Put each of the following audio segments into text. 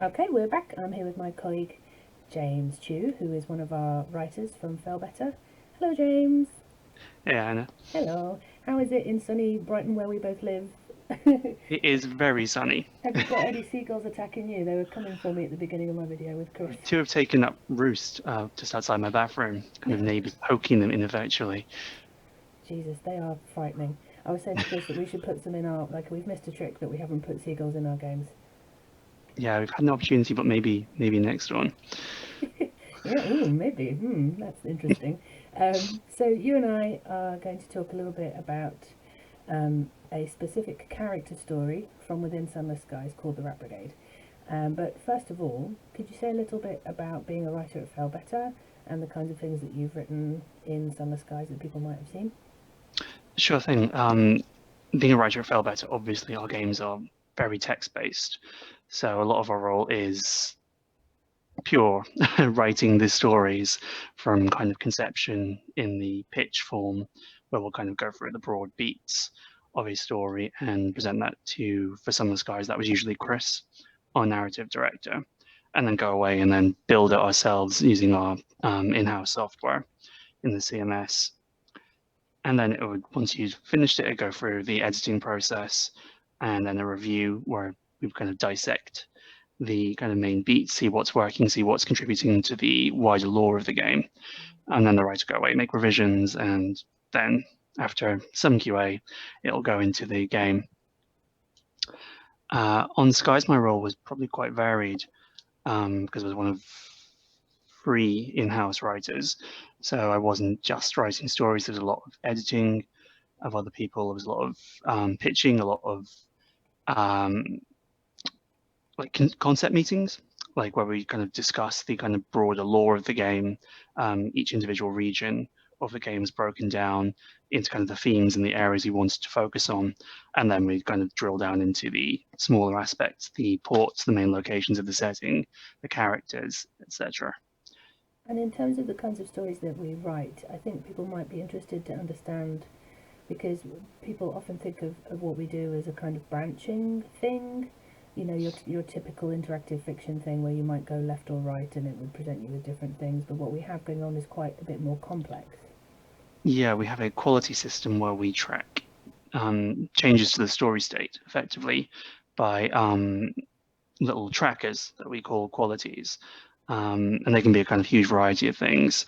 Okay, we're back. I'm here with my colleague James Chu, who is one of our writers from Fell Better. Hello, James. Yeah, Anna. Hello. How is it in sunny Brighton where we both live? Have It is very sunny. you got any seagulls attacking you? They were coming for me at the beginning of my video with Chris. Two have taken up roost just outside my bathroom, kind of neighbours poking them ineffectually. Jesus, they are frightening. I was saying to Chris that we should put some in our, like, we've missed a trick that we haven't put seagulls in our games. Yeah, we've had an opportunity, but maybe next one. Yeah, ooh, maybe. That's interesting. So you and I are going to talk a little bit about a specific character story from within Sunless Skies called the Rat Brigade. But first of all, could you say a little bit about being a writer at Fell Better and the kinds of things that you've written in Sunless Skies that people might have seen? Sure thing. Being a writer at Failbetter, obviously our games are very text-based, so a lot of our role is pure writing the stories from kind of conception in the pitch form, where we'll kind of go through the broad beats of a story and present that to, for some of the guys, that was usually Chris, our narrative director, and then go away and then build it ourselves using our in-house software in the CMS. And then it would, once you'd finished it, it'd go through the editing process and then a review where we kind of dissect the kind of main beats, see what's working, see what's contributing to the wider lore of the game, and then the writer go away, make revisions, and then after some QA, it'll go into the game. On Skies, my role was probably quite varied because I was one of three in-house writers, so I wasn't just writing stories. There's a lot of editing of other people. There was a lot of pitching, a lot of um, like concept meetings, like where we kind of discuss the kind of broader lore of the game. Each individual region of the game is broken down into kind of the themes and the areas we wanted to focus on, and then we kind of drill down into the smaller aspects, the ports, the main locations of the setting, the characters, etc. And in terms of the kinds of stories that we write, I think people might be interested to understand because people often think of what we do as a kind of branching thing. You know, your typical interactive fiction thing where you might go left or right and it would present you with different things, but what we have going on is quite a bit more complex. Yeah, we have a quality system where we track changes to the story state effectively by little trackers that we call qualities. And they can be a kind of huge variety of things.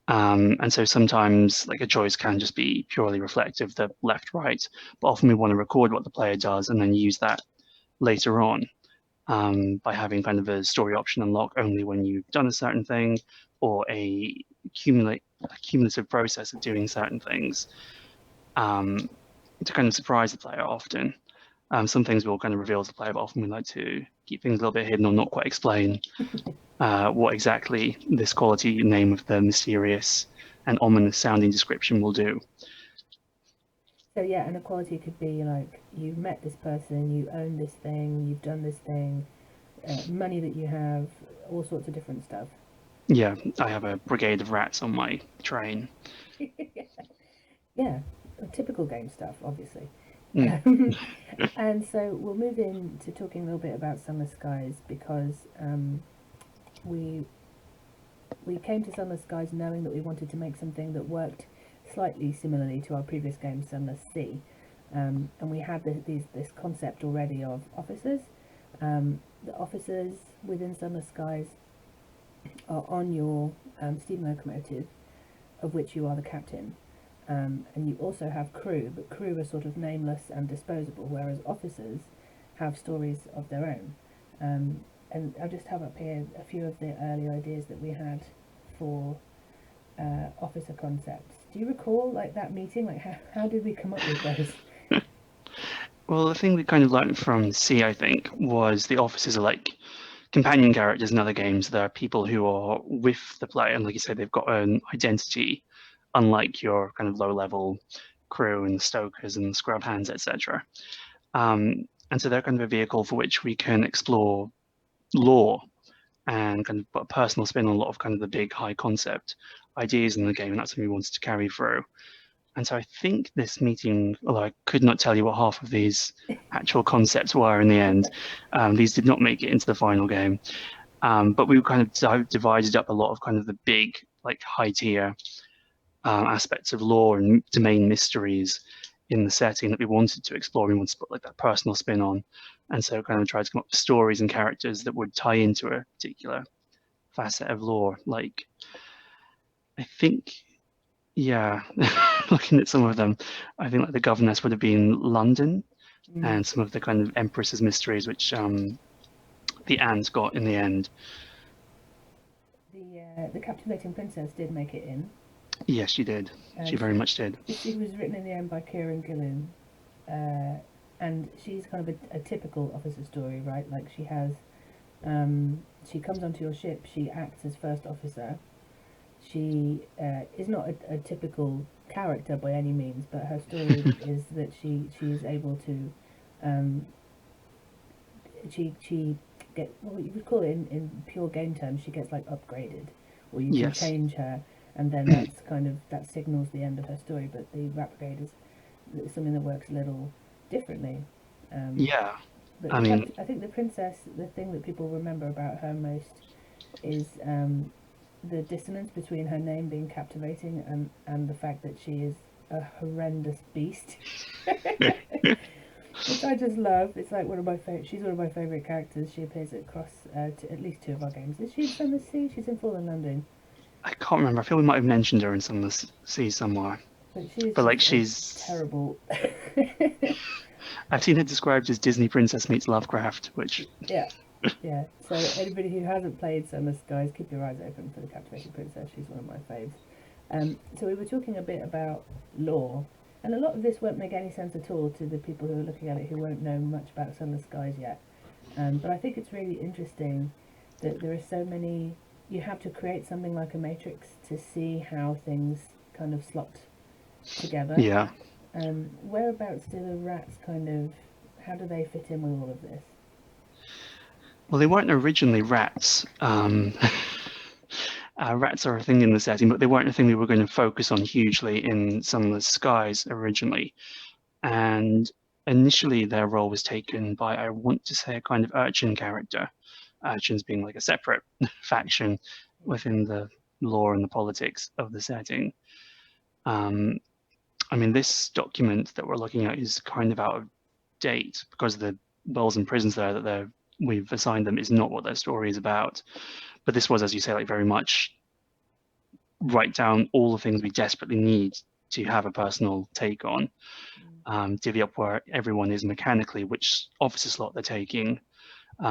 And so sometimes like a choice can just be purely reflective, the left, right, but often we want to record what the player does and then use that later on by having kind of a story option unlock only when you've done a certain thing or a cumulative process of doing certain things um, to kind of surprise the player often. Some things we'll kind of reveal to the player, but often we like to keep things a little bit hidden or not quite explain what exactly this quality name of the mysterious and ominous sounding description will do. So yeah, an equality could be like you've met this person, you own this thing, you've done this thing, money that you have, all sorts of different stuff. Yeah, I have a brigade of rats on my train. Yeah, typical game stuff, obviously. Mm. And so we'll move in to talking a little bit about Sunless Skies because we we came to Sunless Skies knowing that we wanted to make something that worked slightly similarly to our previous game, Sunless Sea. And we had this concept already of officers. The officers within Sunless Skies are on your steam locomotive, of which you are the captain. And you also have crew, but crew are sort of nameless and disposable, whereas officers have stories of their own. And I'll just have up here a few of the early ideas that we had for officer concepts. Do you recall like that meeting? Like how did we come up with those? Well, the thing we kind of learned from C, I think, was the officers are like companion characters in other games. There are people who are with the player, and like you said, they've got an identity, unlike your kind of low-level crew and the stokers and the scrub hands, etc. And so they're kind of a vehicle for which we can explore lore and kind of put a personal spin on a lot of kind of the big high concept ideas in the game, and that's something we wanted to carry through. And so I think this meeting, although I could not tell you what half of these actual concepts were in the end, these did not make it into the final game. But we kind of divided up a lot of kind of the big, like high tier aspects of lore and domain mysteries in the setting that we wanted to explore. We wanted to put like that personal spin on, and so kind of tried to come up with stories and characters that would tie into a particular facet of lore. Like, I think, yeah, looking at some of them, I think like the governess would have been London, and some of the kind of Empress's mysteries, which the ant got in the end. The captivating princess did make it in. Yes, she did. She very much did. She was written in the end by Kieran Gillen, and she's kind of a typical officer story, right? Like she has, she comes onto your ship, she acts as first officer. She is not a typical character by any means, but her story is that she's able to, she get what you would call it in pure game terms. She gets like upgraded, or you can change her, and then that's kind of that signals the end of her story. But the Rat Brigade is something that works a little differently. Yeah. But I mean, I think the princess, the thing that people remember about her most is the dissonance between her name being captivating and the fact that she is a horrendous beast. Which I just love. It's like one of my favorite. She's one of my favorite characters. She appears across at least 2 of our games. Is she in Sunless Skies? She's in Fallen Landing. I can't remember. I feel we might have mentioned her in Sunless Skies somewhere. But like she's terrible. I've seen her described as Disney princess meets Lovecraft, which yeah. So anybody who hasn't played Sunless Skies, keep your eyes open for the captivating princess. She's one of my faves. So we were talking a bit about lore. And a lot of this won't make any sense at all to the people who are looking at it who won't know much about Sunless Skies yet. But I think it's really interesting that there are so many. You have to create something like a matrix to see how things kind of slot together. Yeah. Whereabouts do the rats kind of. How do they fit in with all of this? Well, they weren't originally rats. Rats are a thing in the setting, but they weren't a thing we were going to focus on hugely in Sunless Skies originally. And initially, their role was taken by, I want to say, a kind of urchin character. Urchins being like a separate faction within the lore and the politics of the setting. I mean, this document that we're looking at is kind of out of date because the wells and prisons there that we've assigned them is not what their story is about. But this was, as you say, like very much write down all the things we desperately need to have a personal take on. Divvy up where everyone is mechanically, which officer slot they're taking,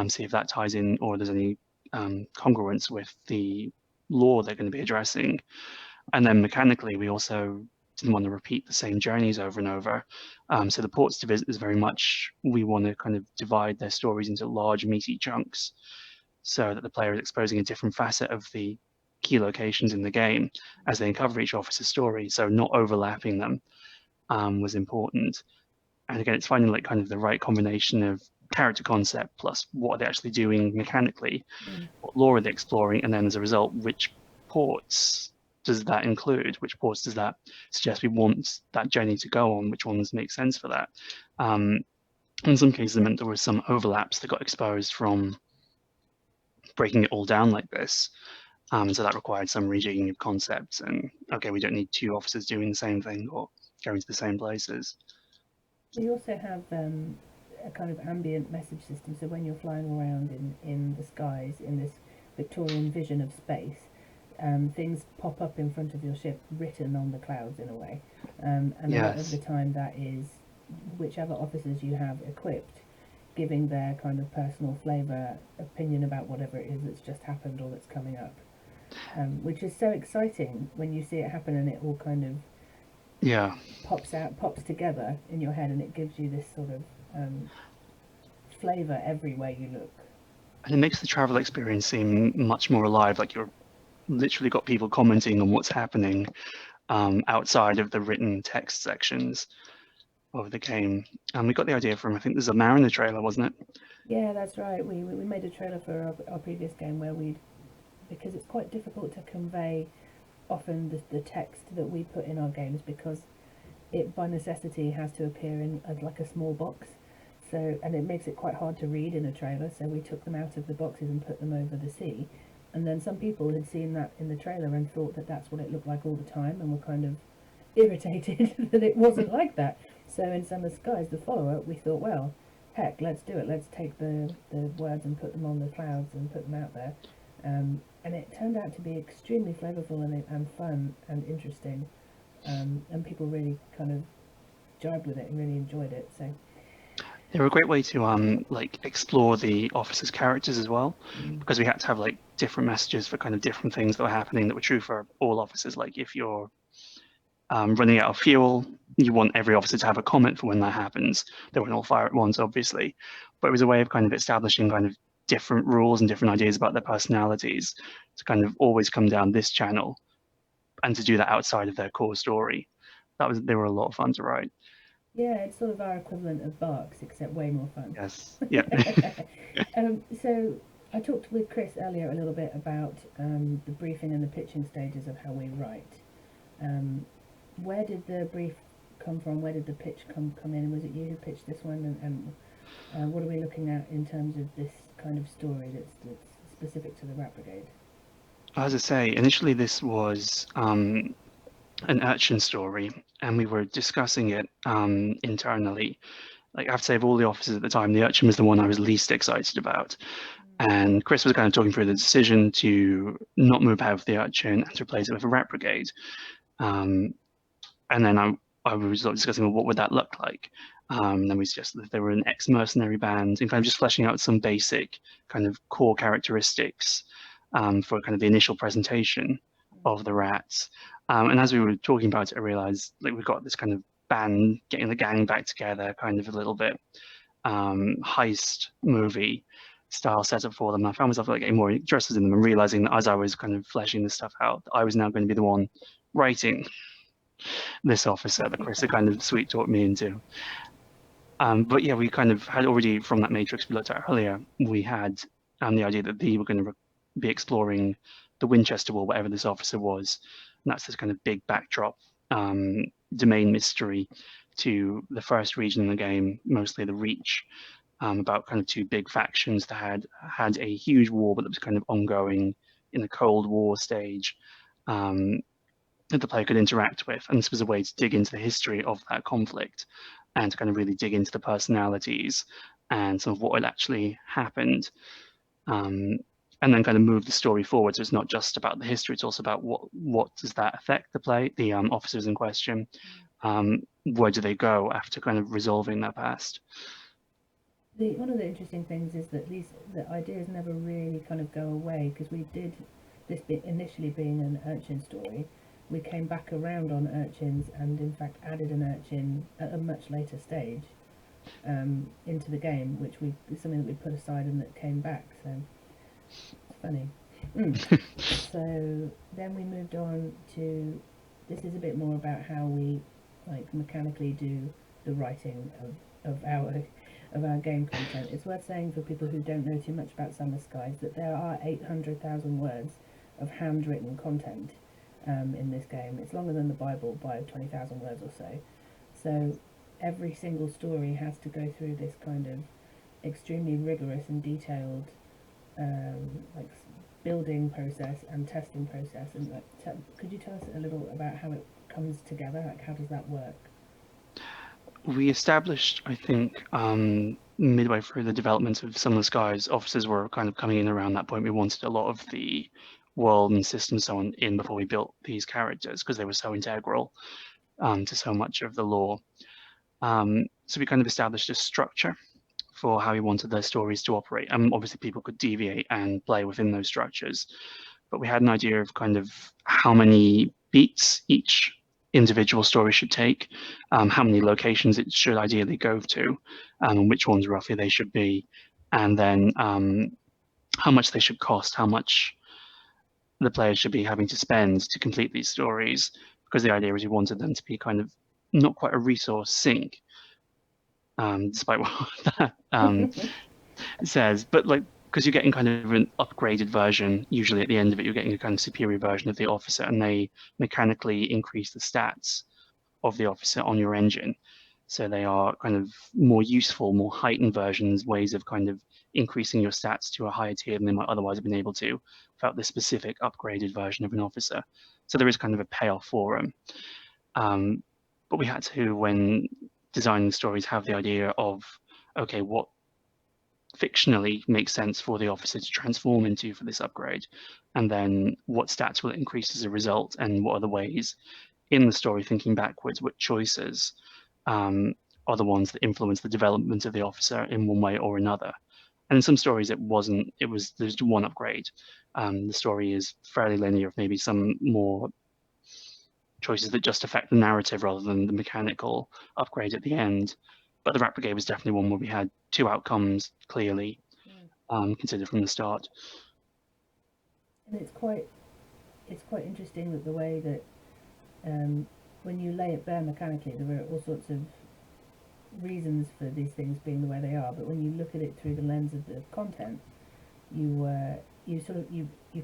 see if that ties in or there's any congruence with the lore they're going to be addressing. And then mechanically, we also didn't want to repeat the same journeys over and over. So the ports to visit is very much, we want to kind of divide their stories into large, meaty chunks so that the player is exposing a different facet of the key locations in the game as they uncover each officer's story. So not overlapping them was important. And again, it's finding like kind of the right combination of character concept plus what are they actually doing mechanically, what lore are they exploring, and then as a result, which ports does that include? Which ports does that suggest we want that journey to go on? Which ones make sense for that? In some cases, it meant there were some overlaps that got exposed from breaking it all down like this. So that required some rejigging of concepts and, okay, we don't need 2 officers doing the same thing or going to the same places. We also have a kind of ambient message system, so when you're flying around in the skies, in this Victorian vision of space, things pop up in front of your ship written on the clouds in a way. And a lot of the time that is whichever officers you have equipped giving their kind of personal flavour, opinion about whatever it is that's just happened or that's coming up. Which is so exciting when you see it happen and it all kind of pops together in your head, and it gives you this sort of flavour everywhere you look. And it makes the travel experience seem much more alive, like you're literally got people commenting on what's happening outside of the written text sections of the game. And we got the idea from, I think there's a Mariner trailer, wasn't it? Yeah, that's right. We made a trailer for our previous game where because it's quite difficult to convey often the text that we put in our games, because it by necessity has to appear in like a small box. So, and it makes it quite hard to read in a trailer. So we took them out of the boxes and put them over the sea. And then some people had seen that in the trailer and thought that that's what it looked like all the time, and were kind of irritated that it wasn't like that. So in Sunless Skies, the follow-up, we thought, well, heck, let's do it. Let's take the words and put them on the clouds and put them out there. And it turned out to be extremely flavourful and fun and interesting. And people really kind of jibed with it and really enjoyed it. So They were a great way to like explore the officers' characters as well, because we had to have like different messages for kind of different things that were happening that were true for all officers. Like if you're running out of fuel, you want every officer to have a comment for when that happens. They won't all fire at once, obviously, but it was a way of kind of establishing kind of different rules and different ideas about their personalities to kind of always come down this channel, and to do that outside of their core story. They were a lot of fun to write. yeah, it's sort of our equivalent of Barks, except way more fun. Yes. Yeah. So I talked with Chris earlier a little bit about the briefing and the pitching stages of how we write. Where did the brief come from? Where did the pitch come in? Was it you who pitched this one? And what are we looking at in terms of this kind of story that's specific to the Rat Brigade? As I say, initially this was an urchin story, and we were discussing it internally. Like I have to say, of all the officers at the time, the urchin was the one I was least excited about. And Chris was kind of talking through the decision to not move out of the urchin and to replace it with a Rat Brigade. And then I was discussing, well, what would that look like? And then we suggested that they were an ex-mercenary band, and kind of just fleshing out some basic kind of core characteristics for kind of the initial presentation of the Rats. And as we were talking about it, I realized like we've got this kind of band getting the gang back together, kind of a little bit heist movie style setup for them. And I found myself like getting more interested in them and realizing that as I was kind of fleshing this stuff out, I was now going to be the one writing this officer that Chris had kind of sweet talked me into. But yeah, we kind of had already, from that matrix we looked at earlier, we had the idea that they were going to be exploring the Winchester War, whatever this officer was. And that's this kind of big backdrop domain mystery to the first region in the game, mostly the Reach, about kind of two big factions that had a huge war, but that was kind of ongoing in the Cold War stage. That the player could interact with, and this was a way to dig into the history of that conflict and to kind of really dig into the personalities and some of what had actually happened, and then kind of move the story forward. So it's not just about the history; it's also about what does that affect the officers in question. Where do they go after kind of resolving their past? One of the interesting things is that the ideas never really kind of go away, because we did this bit initially being an urchin story. We came back around on urchins and in fact added an urchin at a much later stage into the game, which is something that we put aside and that came back. So it's funny. So then we moved on to, this is a bit more about how we like mechanically do the writing of our game content. It's worth saying for people who don't know too much about Sunless Skies that there are 800,000 words of handwritten content in this game. It's longer than the Bible by 20,000 words or so. So every single story has to go through this kind of extremely rigorous and detailed like building process and testing process. And could you tell us a little about how it comes together? Like, how does that work? We established, I think, midway through the development of Sunless Skies, officers were kind of coming in around that point. We wanted a lot of the world and systems so on in before we built these characters, because they were so integral to so much of the lore. So we kind of established a structure for how we wanted their stories to operate. And obviously people could deviate and play within those structures. But we had an idea of kind of how many beats each individual story should take, how many locations it should ideally go to, and which ones roughly they should be, and then how much they should cost, how much the players should be having to spend to complete these stories, because the idea is you wanted them to be kind of not quite a resource sink, despite what that says, but like, because you're getting kind of an upgraded version, usually at the end of it, you're getting a kind of superior version of the officer, and they mechanically increase the stats of the officer on your engine. So they are kind of more useful, more heightened versions, ways of kind of increasing your stats to a higher tier than they might otherwise have been able to without this specific upgraded version of an officer. So there is kind of a payoff for them. But we had to, when designing stories, have the idea of, okay, what fictionally makes sense for the officer to transform into for this upgrade, and then what stats will it increase as a result, and what are the ways in the story, thinking backwards, what choices are the ones that influence the development of the officer in one way or another. And in some stories, there's one upgrade. The story is fairly linear, maybe some more choices that just affect the narrative rather than the mechanical upgrade at the end. But the Rat Brigade was definitely one where we had two outcomes clearly considered from the start. And it's quite interesting that the way that when you lay it bare mechanically, there are all sorts of reasons for these things being the way they are. But when you look at it through the lens of the content, you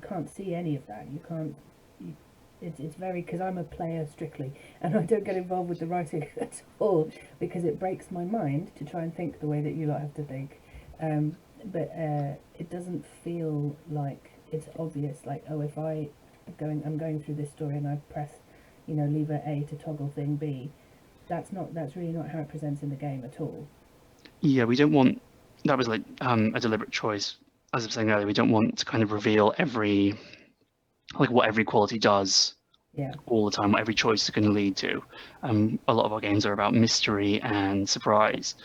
can't see any of that. You can't. It's very, because I'm a player strictly, and I don't get involved with the writing at all because it breaks my mind to try and think the way that you lot have to think. But it doesn't feel like it's obvious. Like, oh, if I'm going through this story and I press, lever A to toggle thing B. That's really not how it presents in the game at all. Yeah, we don't want, that was like a deliberate choice. As I was saying earlier, we don't want to kind of reveal what every quality does all the time, what every choice is going to lead to. A lot of our games are about mystery and surprise.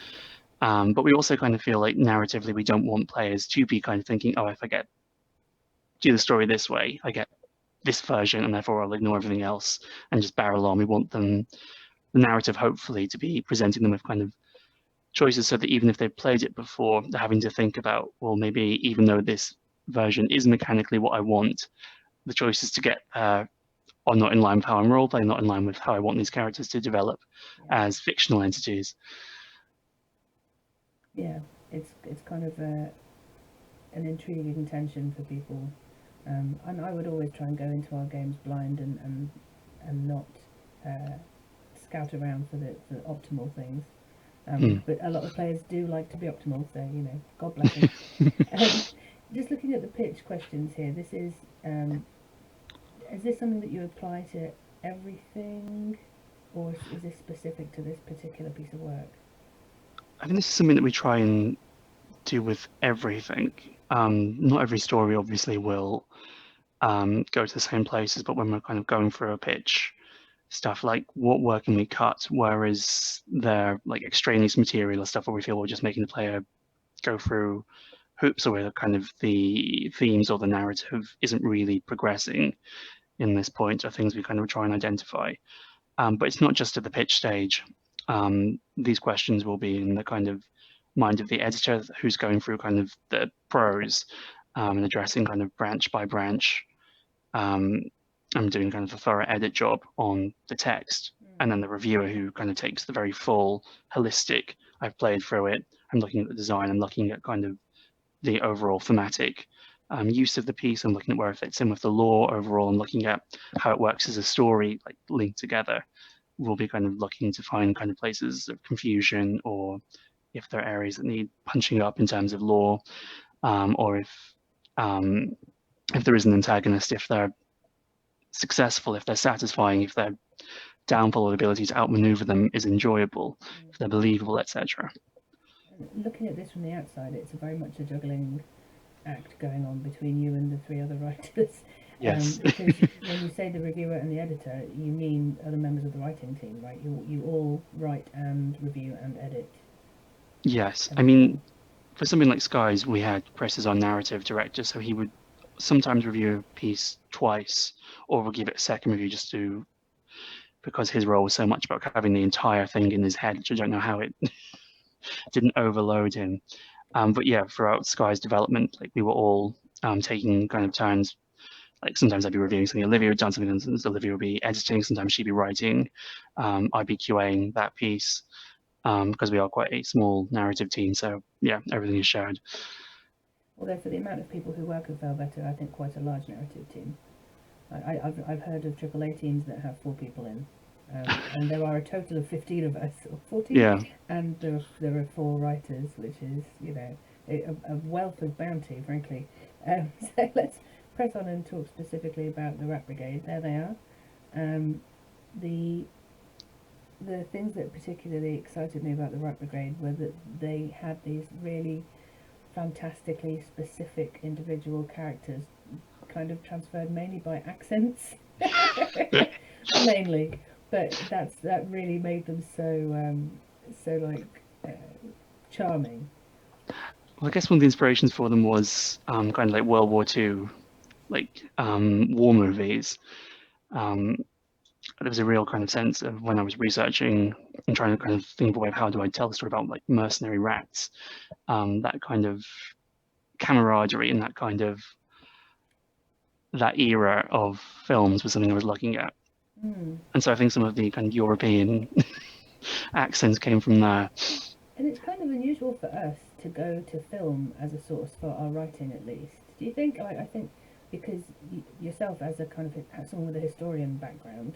But we also kind of feel like narratively we don't want players to be kind of thinking, oh, if I do the story this way, I get this version, and therefore I'll ignore everything else and just barrel on. We want the narrative hopefully to be presenting them with kind of choices so that even if they've played it before, they're having to think about, well, maybe even though this version is mechanically what I want, the choices to get are not in line with how I'm role-playing, not in line with how I want these characters to develop as fictional entities. Yeah, it's kind of an intriguing tension for people. And I would always try and go into our games blind and not scout around for the optimal things. But a lot of players do like to be optimal, so God bless them. Just looking at the pitch questions here, this is this something that you apply to everything, or is this specific to this particular piece of work? I think this is something that we try and do with everything. Not every story obviously will go to the same places, but when we're kind of going through a pitch, stuff like what word can we cut, where is there like extraneous material or stuff where we feel we're just making the player go through hoops, or where kind of the themes or the narrative isn't really progressing in this point, are things we kind of try and identify. But it's not just at the pitch stage. These questions will be in the kind of mind of the editor who's going through kind of the prose and addressing kind of branch by branch. I'm doing kind of a thorough edit job on the text, and then the reviewer who kind of takes the very full, holistic, I've played through it, I'm looking at the design, I'm looking at kind of the overall thematic use of the piece, I'm looking at where it fits in with the lore overall, and looking at how it works as a story, like linked together. We'll be kind of looking to find kind of places of confusion, or if there are areas that need punching up in terms of lore, or if there is an antagonist, if they're successful, if they're satisfying, if their downfall or the ability to outmaneuver them is enjoyable, if they're believable, etc. Looking at this from the outside, it's very much a juggling act going on between you and the three other writers. Yes. Because when you say the reviewer and the editor, you mean other members of the writing team, right? You all write and review and edit. Yes. I mean, for something like Skies, we had Chris as our narrative director, so he would sometimes review a piece twice, or we'll give it a second review because his role was so much about having the entire thing in his head, which I don't know how it didn't overload him. But yeah, throughout Sky's development, like we were all taking kind of turns. Like sometimes I'd be reviewing something, Olivia had done something, and Olivia would be editing, sometimes she'd be writing, I'd be QAing that piece, because we are quite a small narrative team, so yeah, everything is shared. Although for the amount of people who work at Velveto, I think quite a large narrative team. I've heard of AAA teams that have 4 people in. And there are a total of 15 of us, or 14, Yeah. and there are 4 writers, which is, you know, a wealth of bounty, frankly. So let's press on and talk specifically about the Rat Brigade. There they are. Um, the the things that particularly excited me about the Rat Brigade were that they had these really fantastically specific individual characters, kind of transferred mainly by accents, mainly. But that really made them so like charming. Well, I guess one of the inspirations for them was kind of like World War II, like war movies. Um, there was a real kind of sense of when I was researching and trying to kind of think of a way of how do I tell a story about like mercenary rats, that kind of camaraderie and that kind of that era of films was something I was looking at. Mm. And so I think some of the kind of European accents came from there. And it's kind of unusual for us to go to film as a source for our writing, at least. Do you think? I think because yourself, as a kind of someone with a historian background,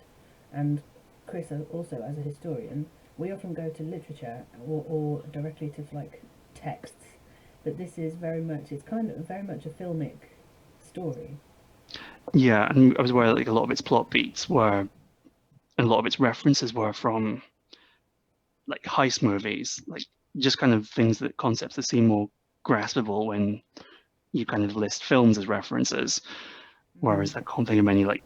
and Chris also as a historian, we often go to literature or directly to like texts. But this is very much, it's kind of very much a filmic story. Yeah, and I was aware that like a lot of its plot beats were, and a lot of its references were from like heist movies, like just kind of things that concepts that seem more graspable when you kind of list films as references, Mm. whereas I can't think of many like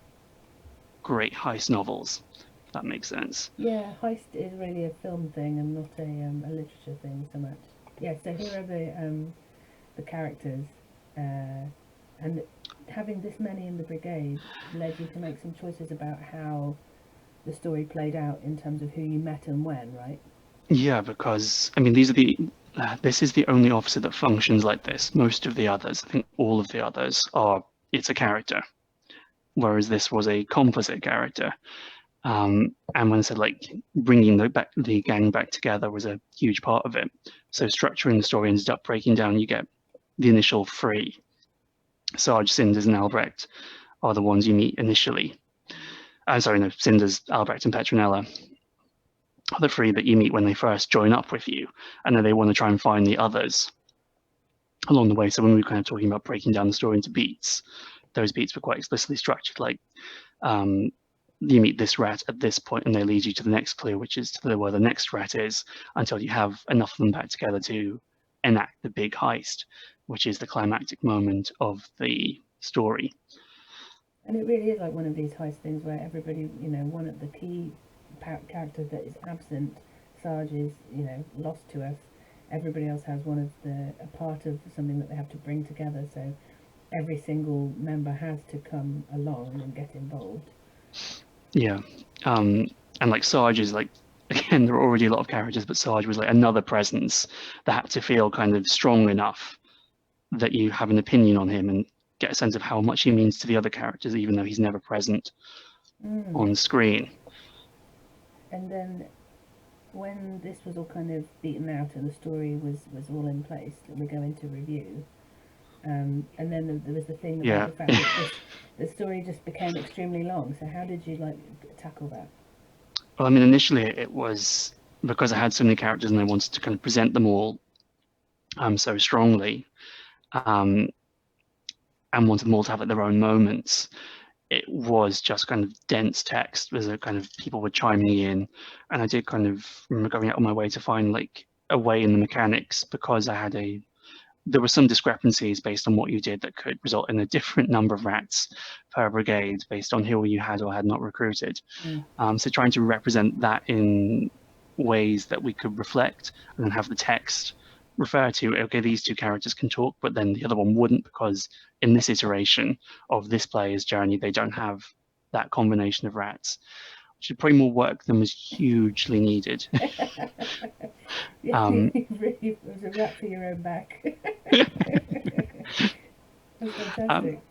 great heist novels, if that makes sense. Yeah, heist is really a film thing and not a literature thing so much. Yeah, so here are the characters, and having this many in the brigade led you to make some choices about how the story played out in terms of who you met and when, right? Yeah, because I mean, these are the this is the only officer that functions like this. Most of the others, I think all of the others are it's a character, whereas this was a composite character. And when I said like bringing the gang back together was a huge part of it. So structuring the story ended up breaking down. You get the initial three. Sarge, Cinders, and Albrecht are the ones you meet initially. I'm sorry, no, Cinders, Albrecht, and Petronella are the three that you meet when they first join up with you, and then they want to try and find the others along the way. So when we were kind of talking about breaking down the story into beats, those beats were quite explicitly structured. Like um, you meet this rat at this point, and they lead you to the next clue, which is to where the next rat is, until you have enough of them back together to enact the big heist, which is the climactic moment of the story. And it really is like one of these heist things where everybody, you know, one of the key character that is absent, Sarge is, you know, lost to us. Everybody else has one of a part of something that they have to bring together. So every single member has to come along and get involved. Yeah. And like Sarge is like, again, there are already a lot of characters, but Sarge was like another presence that had to feel kind of strong enough that you have an opinion on him and get a sense of how much he means to the other characters, even though he's never present Mm. on screen. And then when this was all kind of beaten out and the story was all in place, we go into review. And then there was the thing about Yeah. the fact that the story just became extremely long. So how did you like tackle that? Well, I mean, initially it was because I had so many characters and I wanted to kind of present them all so strongly um, and wanted them all to have like, their own moments. It was just kind of dense text. There's a kind of people were chiming in, and I did kind of remember going out on my way to find like a way in the mechanics because there were some discrepancies based on what you did that could result in a different number of rats per brigade based on who you had or had not recruited. Mm. So trying to represent that in ways that we could reflect and then have the text refer to, okay, these two characters can talk, but then the other one wouldn't because in this iteration of this player's journey, they don't have that combination of rats, which is probably more work than was hugely needed. Yeah, um, really, it was a rat for your own back. That's um, fantastic.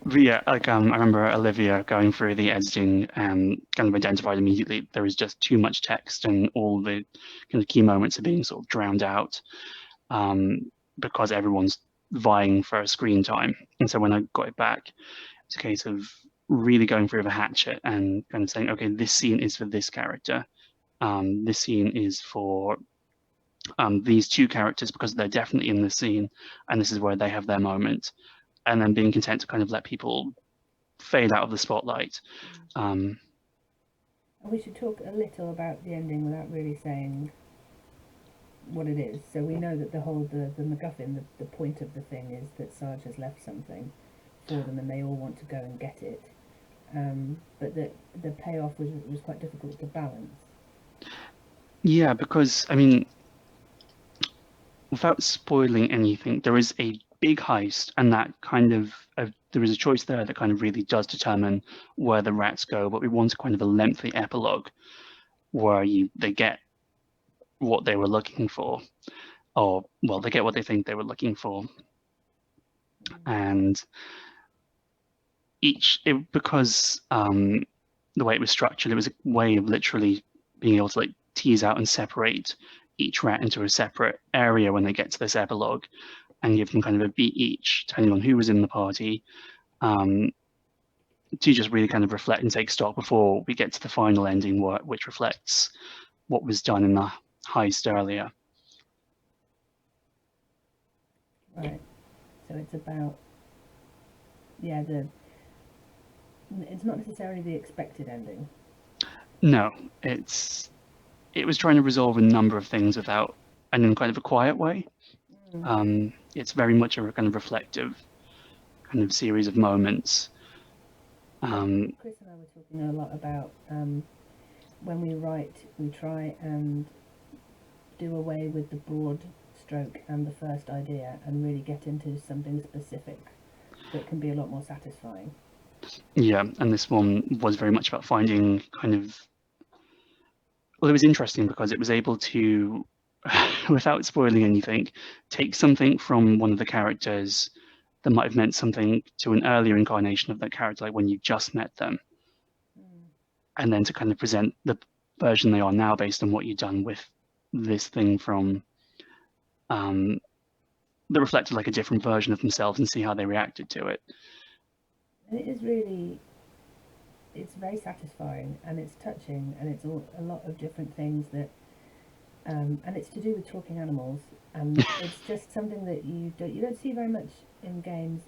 but yeah, like I remember Olivia going through the editing and kind of identified immediately there was just too much text and all the kind of key moments are being sort of drowned out because everyone's vying for screen time. And so when I got it back, it's a case of really going through the hatchet and kind of saying, okay, this scene is for this character. This scene is for these two characters because they're definitely in this scene, and this is where they have their moment. And then being content to kind of let people fade out of the spotlight. And we should talk a little about the ending without really saying what it is. So we know that the MacGuffin, the point of the thing is that Sarge has left something for them and they all want to go and get it. But the payoff was quite difficult to balance. Yeah, because, I mean, without spoiling anything, there is a big heist, and that kind of, there is a choice there that kind of really does determine where the rats go, but we want kind of a lengthy epilogue where they get what they were looking for, or, well, they get what they think they were looking for. And because the way it was structured, it was a way of literally being able to like tease out and separate each rat into a separate area when they get to this epilogue, and give them kind of a beat each, depending on who was in the party, to just really kind of reflect and take stock before we get to the final ending, which reflects what was done in the heist earlier. Right. So it's about, it's not necessarily the expected ending. No, it was trying to resolve a number of things and in kind of a quiet way. It's very much a kind of reflective kind of series of moments. Chris and I were talking a lot about when we write, we try and do away with the broad stroke and the first idea and really get into something specific that can be a lot more satisfying. Yeah, and this one was very much about finding kind of, well, it was interesting because it was able to, without spoiling anything, take something from one of the characters that might have meant something to an earlier incarnation of that character, like when you just met them, and then to kind of present the version they are now based on what you've done with this thing from that reflected like a different version of themselves, and see how they reacted to it. And it is really, it's very satisfying and it's touching and it's a lot of different things that, and it's to do with talking animals, and it's just something that you don't see very much in games,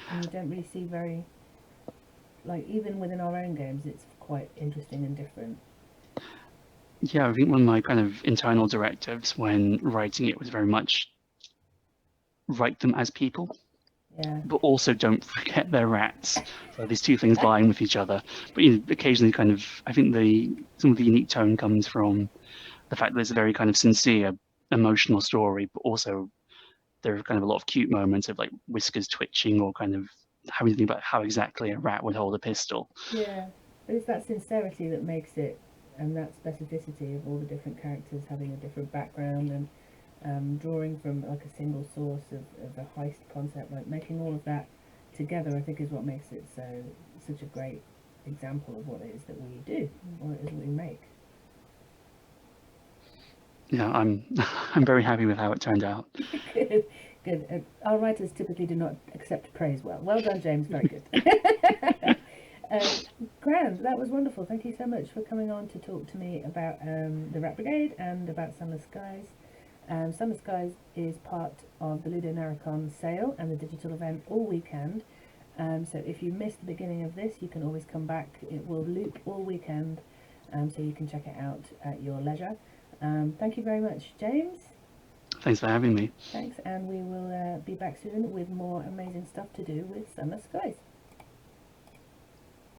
and you don't really see very, like, even within our own games, it's quite interesting and different. Yeah, I think one of my kind of internal directives when writing it was very much write them as people. Yeah. But also don't forget they're rats. So these two things vying with each other. But occasionally kind of, I think some of the unique tone comes from the fact that it's a very kind of sincere, emotional story, but also there are kind of a lot of cute moments of like whiskers twitching or kind of having to think about how exactly a rat would hold a pistol. Yeah. But it's that sincerity that makes it, and that specificity of all the different characters having a different background, and drawing from like a single source of a heist concept, like making all of that together, I think is what makes it such a great example of what it is that we do, what it is that we make. Yeah, I'm very happy with how it turned out. Good, good. Our writers typically do not accept praise well. Well done, James. Very good. Grand, that was wonderful. Thank you so much for coming on to talk to me about the Rat Brigade and about Sunless Skies. Sunless Skies is part of the LudoNarraCon sale and the digital event all weekend. So if you missed the beginning of this, you can always come back. It will loop all weekend, so you can check it out at your leisure. Thank you very much, James. Thanks for having me. Thanks, and we will be back soon with more amazing stuff to do with Sunless Skies.